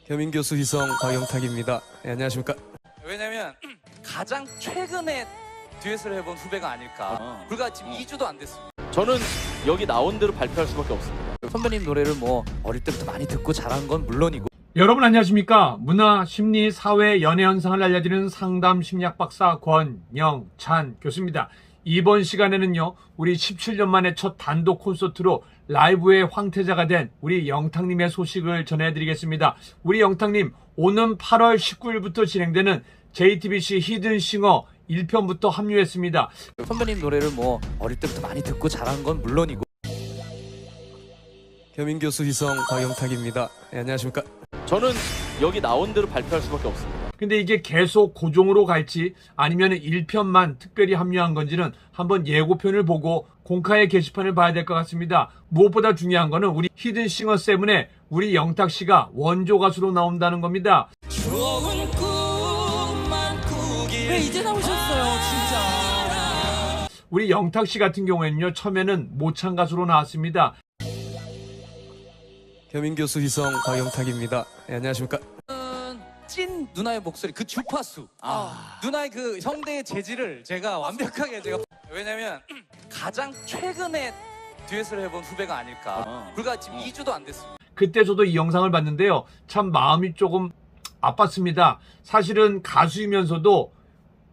겸임 교수 희성 박영탁입니다. 네, 안녕하십니까? 왜냐면 가장 최근에 듀엣을 해본 후배가 아닐까. 불과 지금 2주도 안 됐습니다. 저는 여기 나온 대로 발표할 수밖에 없습니다. 선배님 노래를 뭐 어릴 때부터 많이 듣고 자란 건 물론이고. 여러분 안녕하십니까? 문화, 심리, 사회, 연애 현상을 알려드리는 상담 심리학 박사 권영찬 교수입니다. 이번 시간에는요, 우리 17년 만에 첫 단독 콘서트로 라이브의 황태자가 된 우리 영탁님의 소식을 전해드리겠습니다. 우리 영탁님, 오는 8월 19일부터 진행되는 JTBC 히든싱어 1편부터 합류했습니다. 선배님 노래를 뭐 어릴 때부터 많이 듣고 자란 건 물론이고. 겸임 교수 희성 박영탁입니다. 네, 안녕하십니까? 저는 여기 나온 대로 발표할 수밖에 없습니다. 근데 이게 계속 고정으로 갈지 아니면 1편만 특별히 합류한 건지는 한번 예고편을 보고 공카의 게시판을 봐야 될 것 같습니다. 무엇보다 중요한 거는 우리 히든싱어 7에 우리 영탁 씨가 원조 가수로 나온다는 겁니다. 좋은 꿈만 꾸길. 왜 이제 나오셨어요, 진짜. 우리 영탁 씨 같은 경우에는요, 처음에는 모창 가수로 나왔습니다. 겸임 교수 희성 박영탁입니다. 네, 안녕하십니까? 찐 누나의 목소리, 그 주파수. 누나의 그 성대의 재질을 제가 완벽하게 왜냐면 가장 최근에 듀엣을 해본 후배가 아닐까. 불과 지금 2주도 안 됐습니다. 그때 저도 이 영상을 봤는데요, 참 마음이 조금 아팠습니다. 사실은 가수이면서도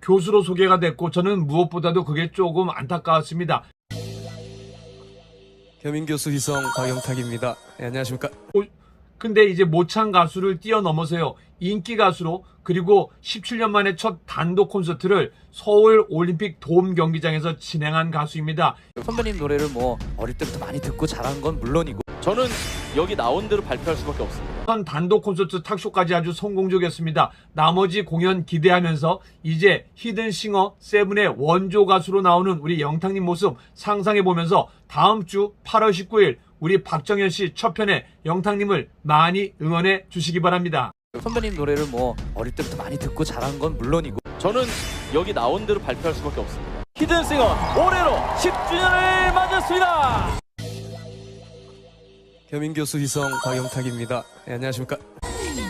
교수로 소개가 됐고 저는 무엇보다도 그게 조금 안타까웠습니다. 겸임 교수 희성 박영탁입니다. 네, 안녕하십니까? 근데 이제 모창 가수를 뛰어넘어서요, 인기 가수로, 그리고 17년 만에 첫 단독 콘서트를 서울 올림픽 돔 경기장에서 진행한 가수입니다. 선배님 노래를 뭐 어릴 때부터 많이 듣고 자란 건 물론이고. 저는 여기 나온 대로 발표할 수밖에 없습니다. 첫 단독 콘서트 탁쇼까지 아주 성공적이었습니다. 나머지 공연 기대하면서 이제 히든싱어 7의 원조 가수로 나오는 우리 영탁님 모습 상상해보면서 다음 주 8월 19일 우리 박정현 씨 첫 편에 영탁님을 많이 응원해 주시기 바랍니다. 선배님 노래를 뭐 어릴 때부터 많이 듣고 자란 건 물론이고. 저는 여기 나온 대로 발표할 수밖에 없습니다. 히든싱어 올해로 10주년을 맞았습니다. 겸임 교수 희성 박영탁입니다. 네, 안녕하십니까?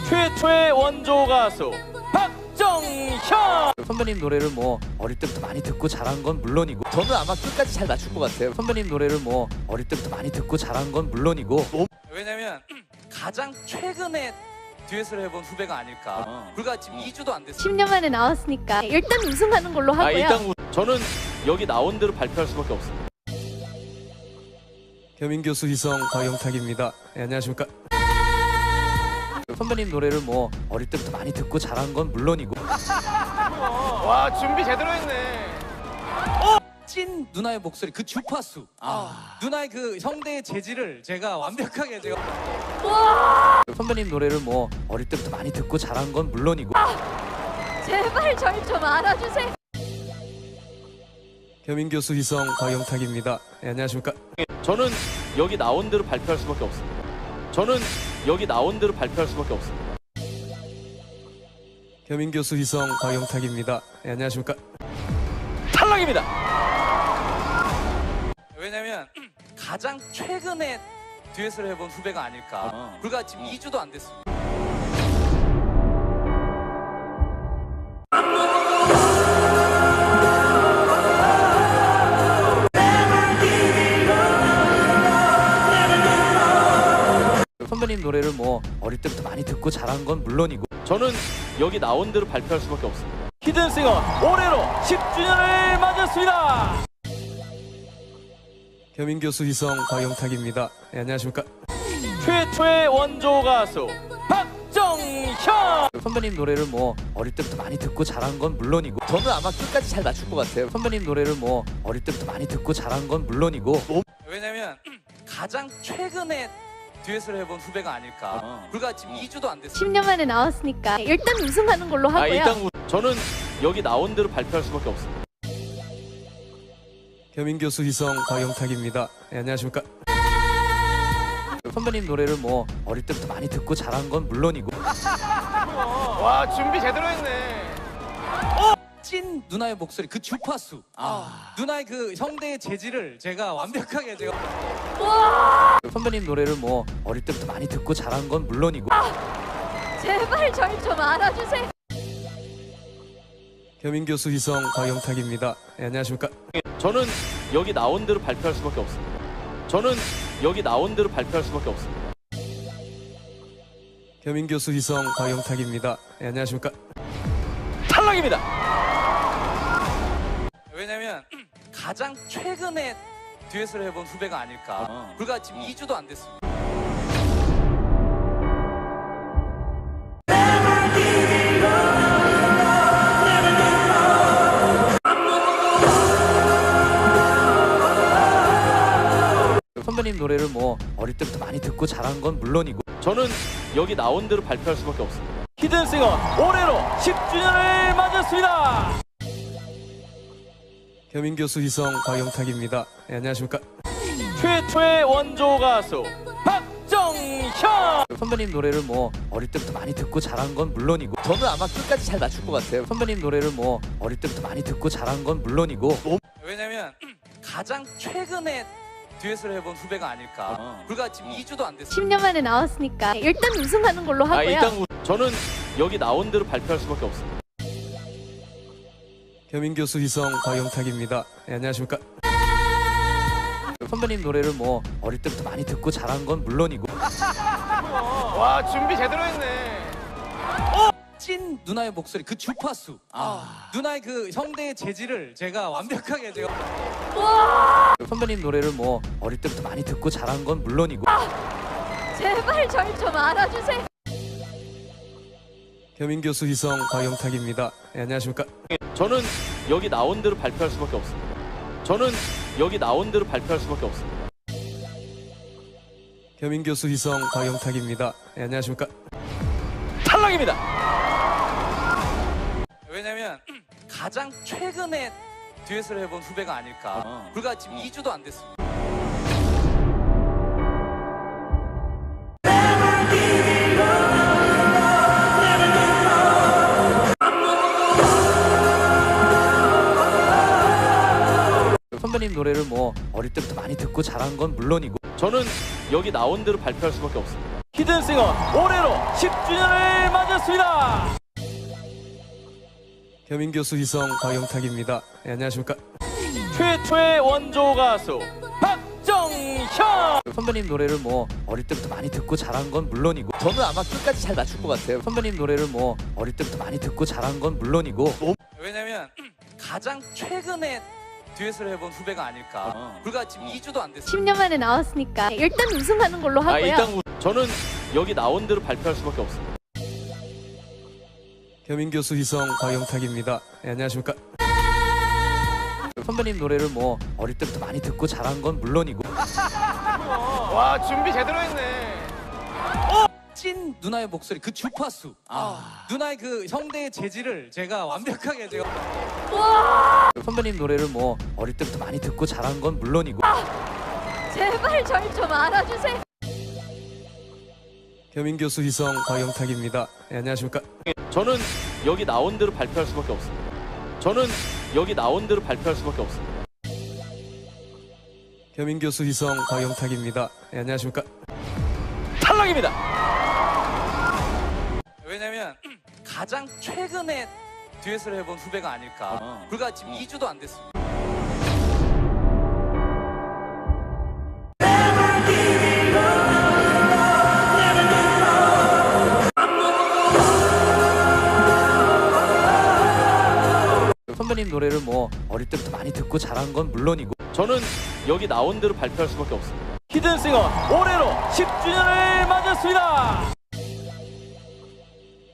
최초의 원조 가수 박정현. 선배님 노래를 뭐 어릴 때부터 많이 듣고 자란 건 물론이고. 저는 아마 끝까지 잘 맞춘 것 같아요. 선배님 노래를 뭐 어릴 때부터 많이 듣고 자란 건 물론이고. 왜냐면 가장 최근에 듀엣을 해본 후배가 아닐까. 불과 지금 2주도 안 됐습니다. 10년 만에 나왔으니까 일단 우승하는 걸로 하고요. 일단 저는 여기 나온 대로 발표할 수밖에 없습니다. 겸임 교수 희성 박영탁입니다. 네, 안녕하십니까? 선배님 노래를 뭐 어릴 때부터 많이 듣고 자란 건 물론이고. 와, 준비 제대로 했네. 찐 누나의 목소리, 그 주파수. 누나의 그 성대의 재질을 제가 완벽하게 선배님 노래를 뭐 어릴 때부터 많이 듣고 자란 건 물론이고. 제발 절 좀 알아주세요. 겸임 교수 희성 박영탁입니다. 네, 안녕하십니까? 저는 여기 나온 대로 발표할 수밖에 없습니다. 저는 여기 나온 대로 발표할 수밖에 없습니다. 겸임 교수 희성 박영탁입니다. 네, 안녕하십니까? 탈락입니다. 왜냐면 가장 최근에 듀엣을 해본 후배가 아닐까. 불과 지금 2주도 안 됐습니다. 선배님 노래를 뭐 어릴 때부터 많이 듣고 자란 건 물론이고. 저는 여기 나온 대로 발표할 수밖에 없습니다. 히든싱어 올해로 10주년을 맞았습니다. 겸임 교수 희성 박영탁입니다. 네, 안녕하십니까? 최초의 원조 가수 박정현. 선배님 노래를 뭐 어릴 때부터 많이 듣고 자란 건 물론이고. 저는 아마 끝까지 잘 맞춘 것 같아요. 선배님 노래를 뭐 어릴 때부터 많이 듣고 자란 건 물론이고. 왜냐면 가장 최근에 듀엣을 해본 후배가 아닐까. 불과 지금 2주도 안 됐습니다. 10년 만에 나왔으니까 일단 우승하는 걸로 하고요. 일단 저는 여기 나온 대로 발표할 수밖에 없습니다. 겸임 교수 희성 박영탁입니다. 네, 안녕하십니까? 선배님 노래를 뭐 어릴 때부터 많이 듣고 자란 건 물론이고. 와, 준비 제대로 했네. 찐 누나의 목소리, 그 주파수. 누나의 그 성대의 재질을 제가 완벽하게 선배님 노래를 뭐 어릴 때부터 많이 듣고 자란 건 물론이고. 제발 절 좀 알아주세요. 겸임교수 희성 박영탁입니다. 네, 안녕하십니까? 저는 여기 나온 대로 발표할 수밖에 없습니다. 저는 여기 나온 대로 발표할 수밖에 없습니다. 겸임교수 희성 박영탁입니다. 네, 안녕하십니까? 탈락입니다. 왜냐면 가장 최근에 듀엣을 해본 후배가 아닐까. 불과 지금 2주도 안 됐습니다. 선배님 노래를 뭐 어릴 때부터 많이 듣고 자란 건 물론이고 저는 여기 나온 대로 발표할 수밖에 없습니다. 히든싱어 올해로 10주년을 맞았습니다. 겸임교수 희성 박영탁입니다. 네, 안녕하십니까? 최초의 원조 가수 박정현. 선배님 노래를 뭐 어릴 때부터 많이 듣고 자란 건 물론이고 저는 아마 끝까지 잘 맞출 것 같아요. 선배님 노래를 뭐 어릴 때부터 많이 듣고 자란 건 물론이고 왜냐면 가장 최근에 듀엣을 해본 후배가 아닐까. 불과 지금 2주도 안 됐습니다. 10년 만에 나왔으니까 일단 우승하는 걸로 하고요. 일단 저는 여기 나온 대로 발표할 수밖에 없습니다. 겸임교수 희성 박영탁입니다. 네, 안녕하십니까? 선배님 노래를 뭐 어릴 때부터 많이 듣고 자란 건 물론이고 와 준비 제대로 했네. 찐 누나의 목소리, 그 주파수. 누나의 그 성대의 재질을 제가 완벽하게 선배님 노래를 뭐 어릴 때부터 많이 듣고 자란 건 물론이고 제발 절 좀 알아주세요. 겸임교수 희성 박영탁입니다. 네, 안녕하십니까? 저는 여기 나온 대로 발표할 수밖에 없습니다. 저는 여기 나온 대로 발표할 수밖에 없습니다. 겸임교수 희성 박영탁입니다. 네, 안녕하십니까? 탈락입니다. 왜냐면 가장 최근에 듀엣을 해본 후배가 아닐까. 불과 지금 2주도 안 됐습니다. 선배님 노래를 뭐 어릴 때부터 많이 듣고 자란 건 물론이고 저는 여기 나온 대로 발표할 수밖에 없습니다. 히든싱어 올해로 10주년을 맞았습니다. 겸임교수 희성 박영탁입니다. 네, 안녕하십니까? 최초의 원조 가수 박정현. 선배님 노래를 뭐 어릴 때부터 많이 듣고 자란 건 물론이고 저는 아마 끝까지 잘 맞출 것 같아요. 선배님 노래를 뭐 어릴 때부터 많이 듣고 자란 건 물론이고 왜냐면 가장 최근에 듀엣을 해본 후배가 아닐까. 불과 지금 2주도 안 됐습니다. 10년 만에 나왔으니까 일단 우승하는 걸로 하고요. 일단 저는 여기 나온 대로 발표할 수밖에 없습니다. 겸임교수 희성 박영탁입니다. 네, 안녕하십니까? 선배님 노래를 뭐 어릴 때부터 많이 듣고 자란 건 물론이고 와 준비 제대로 했네. 찐 누나의 목소리, 그 주파수. 누나의 그 성대의 재질을 제가 완벽하게 선배님 노래를 뭐 어릴 때부터 많이 듣고 자란 건 물론이고 제발 절 좀 알아주세요. 겸임교수 희성 박영탁입니다. 네, 안녕하십니까? 저는 여기 나온 대로 발표할 수밖에 없습니다. 저는 여기 나온 대로 발표할 수밖에 없습니다. 겸임교수 희성 박영탁입니다. 네, 안녕하십니까? 탈락입니다. 왜냐면 가장 최근에 듀엣을 해본 후배가 아닐까. 불과 지금 2주도 안 됐습니다. 선배님 노래를 뭐 어릴 때부터 많이 듣고 자란 건 물론이고 저는 여기 나온 대로 발표할 수밖에 없습니다. 히든싱어 올해로 10주년을 맞았습니다.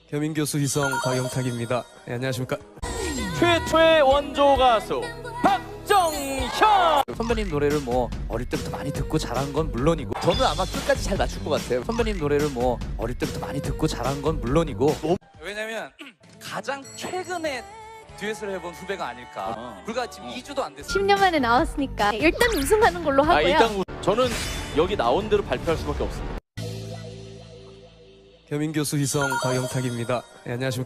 겸임교수 희성 박영탁입니다. 네, 안녕하십니까? 최초의 원조 가수 박정현. 선배님 노래를 뭐 어릴 때부터 많이 듣고 자란 건 물론이고 저는 아마 끝까지 잘 맞출 것 같아요. 선배님 노래를 뭐 어릴 때부터 많이 듣고 자란 건 물론이고 왜냐면 가장 최근에 듀엣을 해본 후배가 아닐까. 불과 지금 2주도 안 됐습니다. 10년 만에 나왔으니까 일단 우승하는 걸로 하고요. 일단 저는 여기 나온 대로 발표할 수밖에 없습니다. 겸임교수 희성 박영탁입니다. 네, 안녕하십니까?